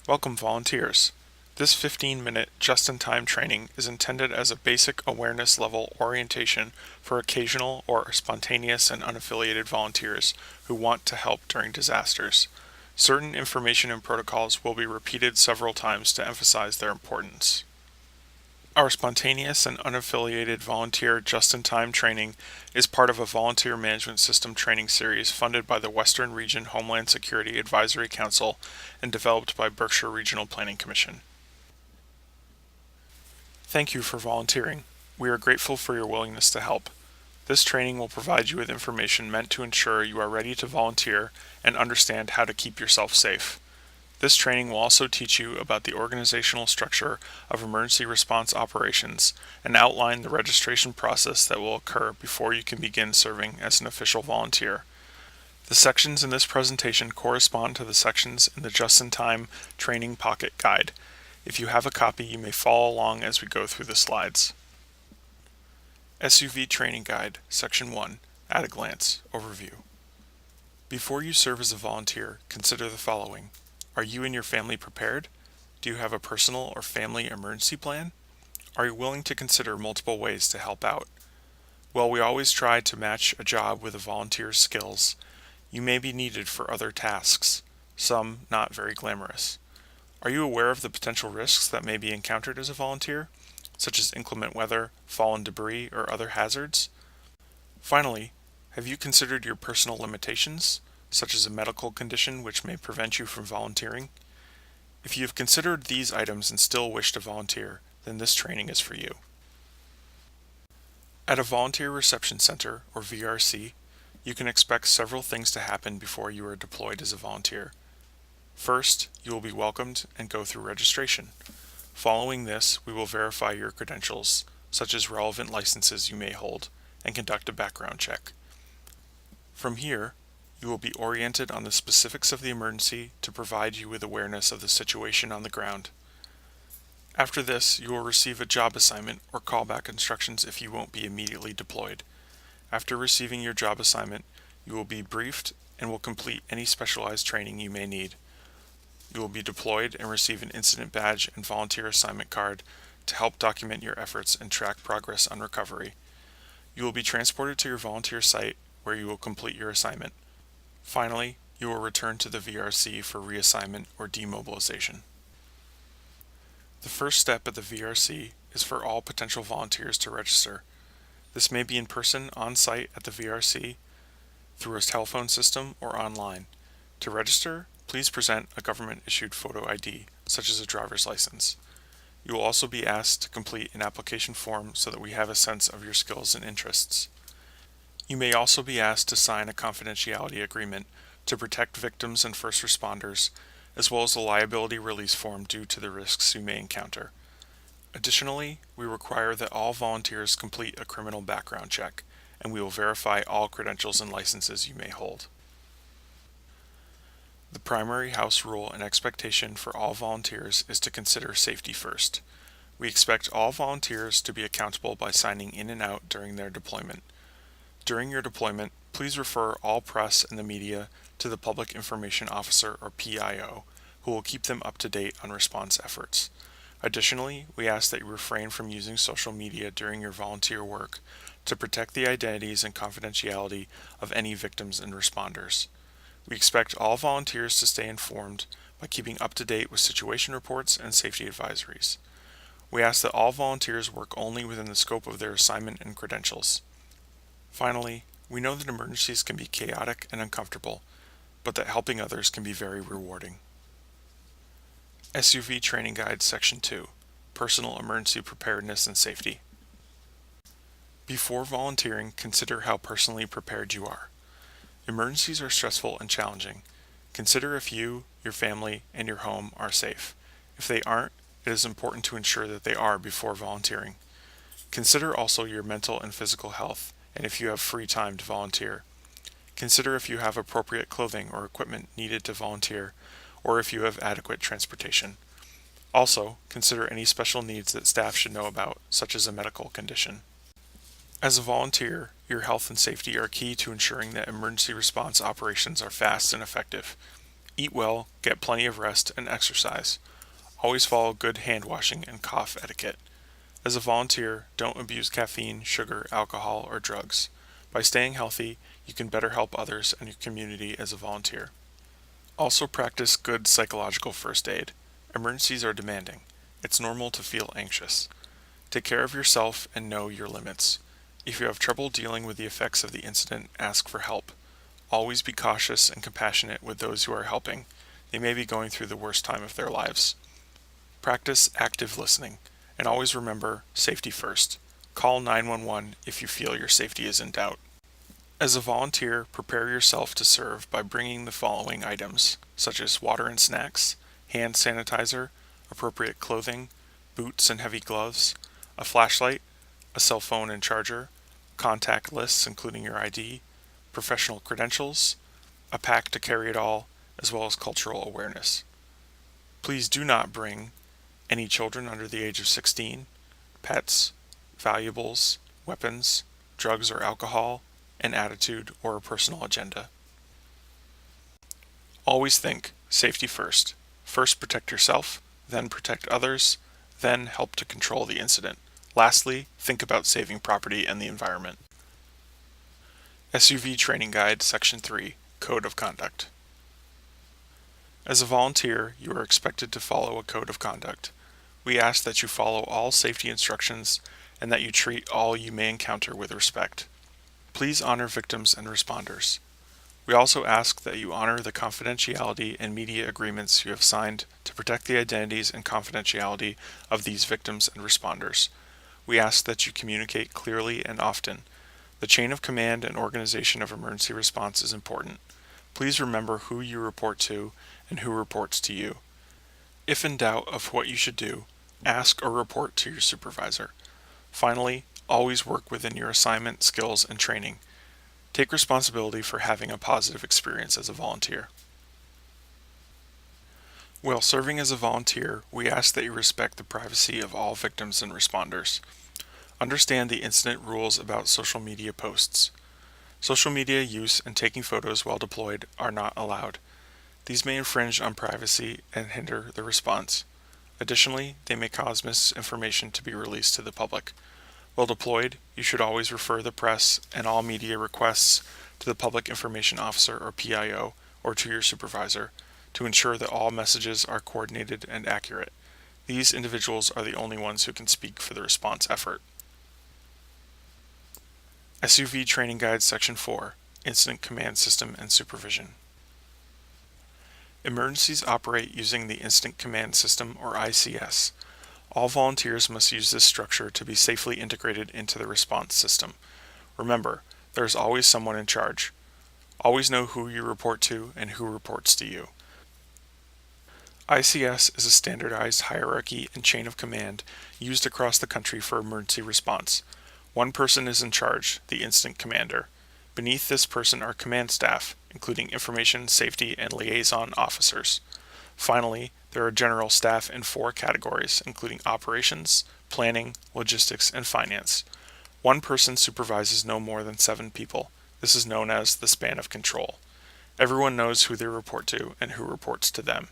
Welcome volunteers. This 15-minute just-in-time training is intended as a basic awareness level orientation for occasional or spontaneous and unaffiliated volunteers who want to help during disasters. Certain information and protocols will be repeated several times to emphasize their importance. Our spontaneous and unaffiliated volunteer just-in-time training is part of a volunteer management system training series funded by the Western Region Homeland Security Advisory Council and developed by Berkshire Regional Planning Commission. Thank you for volunteering. We are grateful for your willingness to help. This training will provide you with information meant to ensure you are ready to volunteer and understand how to keep yourself safe. This training will also teach you about the organizational structure of emergency response operations and outline the registration process that will occur before you can begin serving as an official volunteer. The sections in this presentation correspond to the sections in the Just-in-Time Training Pocket Guide. If you have a copy, you may follow along as we go through the slides. SUV Training Guide, Section 1, At a Glance, Overview. Before you serve as a volunteer, consider the following. Are you and your family prepared? Do you have a personal or family emergency plan? Are you willing to consider multiple ways to help out? While we always try to match a job with a volunteer's skills, you may be needed for other tasks, some not very glamorous. Are you aware of the potential risks that may be encountered as a volunteer, such as inclement weather, fallen debris, or other hazards? Finally, have you considered your personal limitations, such as a medical condition which may prevent you from volunteering? If you have considered these items and still wish to volunteer, then this training is for you. At a Volunteer Reception Center, or VRC, you can expect several things to happen before you are deployed as a volunteer. First, you will be welcomed and go through registration. Following this, we will verify your credentials, such as relevant licenses you may hold, and conduct a background check. From here, you will be oriented on the specifics of the emergency to provide you with awareness of the situation on the ground. After this, you will receive a job assignment or callback instructions if you won't be immediately deployed. After receiving your job assignment, you will be briefed and will complete any specialized training you may need. You will be deployed and receive an incident badge and volunteer assignment card to help document your efforts and track progress on recovery. You will be transported to your volunteer site where you will complete your assignment. Finally, you will return to the VRC for reassignment or demobilization. The first step at the VRC is for all potential volunteers to register. This may be in person on site at the VRC, through a telephone system, or online. To register, please present a government-issued photo ID, such as a driver's license. You will also be asked to complete an application form so that we have a sense of your skills and interests. You may also be asked to sign a confidentiality agreement to protect victims and first responders, as well as a liability release form due to the risks you may encounter. Additionally, we require that all volunteers complete a criminal background check, and we will verify all credentials and licenses you may hold. The primary house rule and expectation for all volunteers is to consider safety first. We expect all volunteers to be accountable by signing in and out during their deployment. During your deployment, please refer all press and the media to the Public Information Officer, or PIO, who will keep them up to date on response efforts. Additionally, we ask that you refrain from using social media during your volunteer work to protect the identities and confidentiality of any victims and responders. We expect all volunteers to stay informed by keeping up to date with situation reports and safety advisories. We ask that all volunteers work only within the scope of their assignment and credentials. Finally, we know that emergencies can be chaotic and uncomfortable, but that helping others can be very rewarding. SUV Training Guide Section 2, Personal Emergency Preparedness and Safety. Before volunteering, consider how personally prepared you are. Emergencies are stressful and challenging. Consider if you, your family, and your home are safe. If they aren't, it is important to ensure that they are before volunteering. Consider also your mental and physical health, and if you have free time to volunteer. Consider if you have appropriate clothing or equipment needed to volunteer, or if you have adequate transportation. Also, consider any special needs that staff should know about, such as a medical condition. As a volunteer, your health and safety are key to ensuring that emergency response operations are fast and effective. Eat well, get plenty of rest, and exercise. Always follow good hand washing and cough etiquette. As a volunteer, don't abuse caffeine, sugar, alcohol, or drugs. By staying healthy, you can better help others and your community as a volunteer. Also practice good psychological first aid. Emergencies are demanding. It's normal to feel anxious. Take care of yourself and know your limits. If you have trouble dealing with the effects of the incident, ask for help. Always be cautious and compassionate with those you are helping. They may be going through the worst time of their lives. Practice active listening, and always remember safety first. Call 911 if you feel your safety is in doubt. As a volunteer, prepare yourself to serve by bringing the following items, such as water and snacks, hand sanitizer, appropriate clothing, boots and heavy gloves, a flashlight, a cell phone and charger, contact lists including your ID, professional credentials, a pack to carry it all, as well as cultural awareness. Please do not bring any children under the age of 16, pets, valuables, weapons, drugs or alcohol, an attitude, or a personal agenda. Always think safety first. First protect yourself, then protect others, then help to control the incident. Lastly, think about saving property and the environment. SUV Training Guide, Section 3, Code of Conduct. As a volunteer, you are expected to follow a code of conduct. We ask that you follow all safety instructions and that you treat all you may encounter with respect. Please honor victims and responders. We also ask that you honor the confidentiality and media agreements you have signed to protect the identities and confidentiality of these victims and responders. We ask that you communicate clearly and often. The chain of command and organization of emergency response is important. Please remember who you report to and who reports to you. If in doubt of what you should do, ask or report to your supervisor. Finally, always work within your assignment, skills, and training. Take responsibility for having a positive experience as a volunteer. While serving as a volunteer, we ask that you respect the privacy of all victims and responders. Understand the incident rules about social media posts. Social media use and taking photos while deployed are not allowed. These may infringe on privacy and hinder the response. Additionally, they may cause misinformation to be released to the public. While deployed, you should always refer the press and all media requests to the Public Information Officer or PIO or to your supervisor to ensure that all messages are coordinated and accurate. These individuals are the only ones who can speak for the response effort. SUV Training Guide Section 4, Incident Command System and Supervision. Emergencies operate using the Incident Command System or ICS. All volunteers must use this structure to be safely integrated into the response system. Remember, there is always someone in charge. Always know who you report to and who reports to you. ICS is a standardized hierarchy and chain of command used across the country for emergency response. One person is in charge, the incident commander. Beneath this person are command staff, including information, safety, and liaison officers. Finally, there are general staff in 4 categories, including operations, planning, logistics, and finance. One person supervises no more than 7 people. This is known as the span of control. Everyone knows who they report to and who reports to them.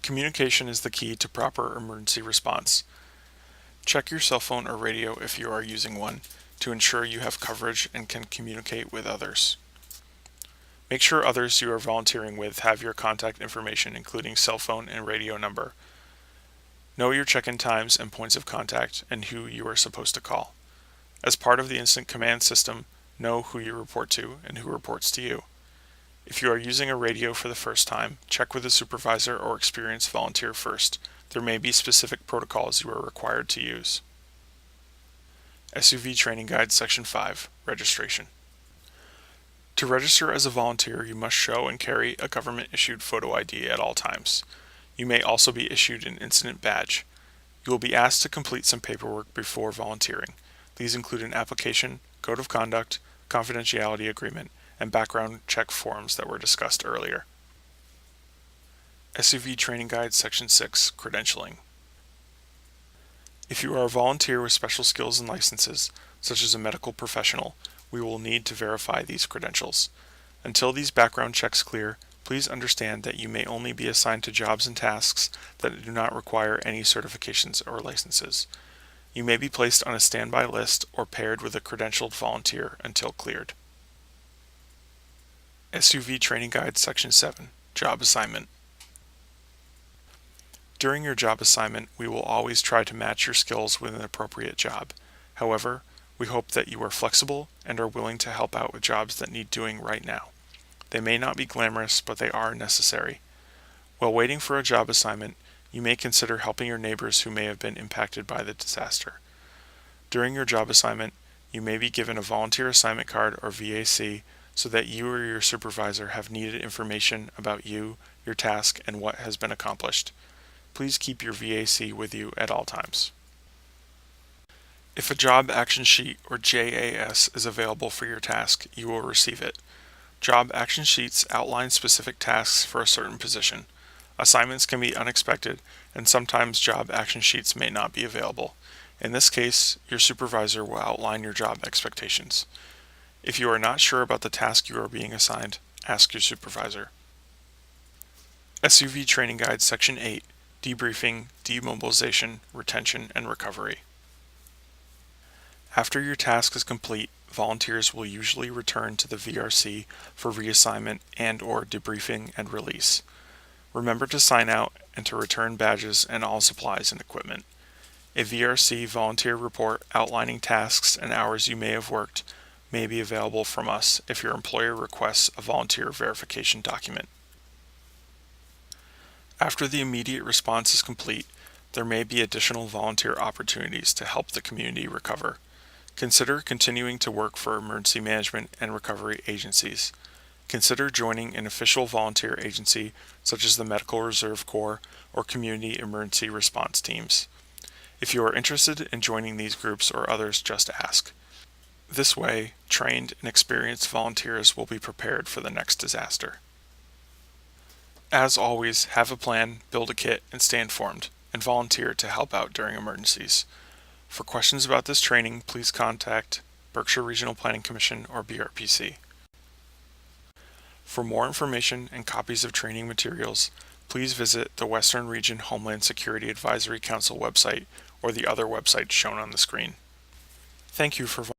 Communication is the key to proper emergency response. Check your cell phone or radio if you are using one to ensure you have coverage and can communicate with others. Make sure others you are volunteering with have your contact information, including cell phone and radio number. Know your check-in times and points of contact and who you are supposed to call. As part of the Incident Command System, know who you report to and who reports to you. If you are using a radio for the first time, check with a supervisor or experienced volunteer first. There may be specific protocols you are required to use. SUV Training Guide Section 5, Registration. To register as a volunteer, you must show and carry a government-issued photo ID at all times. You may also be issued an incident badge. You will be asked to complete some paperwork before volunteering. These include an application, code of conduct, confidentiality agreement, and background check forms that were discussed earlier. SUV Training Guide Section 6, Credentialing. If you are a volunteer with special skills and licenses, such as a medical professional, we will need to verify these credentials. Until these background checks clear, Please understand that you may only be assigned to jobs and tasks that do not require any certifications or licenses. You may be placed on a standby list or paired with a credentialed volunteer until cleared. SUV Training Guide Section 7, Job Assignment. During your job assignment, we will always try to match your skills with an appropriate job. However, we hope that you are flexible and are willing to help out with jobs that need doing right now. They may not be glamorous, but they are necessary. While waiting for a job assignment, you may consider helping your neighbors who may have been impacted by the disaster. During your job assignment, you may be given a volunteer assignment card or VAC so that you or your supervisor have needed information about you, your task, and what has been accomplished. Please keep your VAC with you at all times. If a job action sheet or JAS is available for your task, you will receive it. Job action sheets outline specific tasks for a certain position. Assignments can be unexpected, and sometimes job action sheets may not be available. In this case, your supervisor will outline your job expectations. If you are not sure about the task you are being assigned, ask your supervisor. SUV Training Guide Section 8, Debriefing, Demobilization, Retention, and Recovery. After your task is complete, volunteers will usually return to the VRC for reassignment and/or debriefing and release. Remember to sign out and to return badges and all supplies and equipment. A VRC volunteer report outlining tasks and hours you may have worked may be available from us if your employer requests a volunteer verification document. After the immediate response is complete, there may be additional volunteer opportunities to help the community recover. Consider continuing to work for emergency management and recovery agencies. Consider joining an official volunteer agency such as the Medical Reserve Corps or community emergency response teams. If you are interested in joining these groups or others, just ask. This way, trained and experienced volunteers will be prepared for the next disaster. As always, have a plan, build a kit, and stay informed, and volunteer to help out during emergencies. For questions about this training, please contact Berkshire Regional Planning Commission or BRPC. For more information and copies of training materials, please visit the Western Region Homeland Security Advisory Council website or the other websites shown on the screen. Thank you for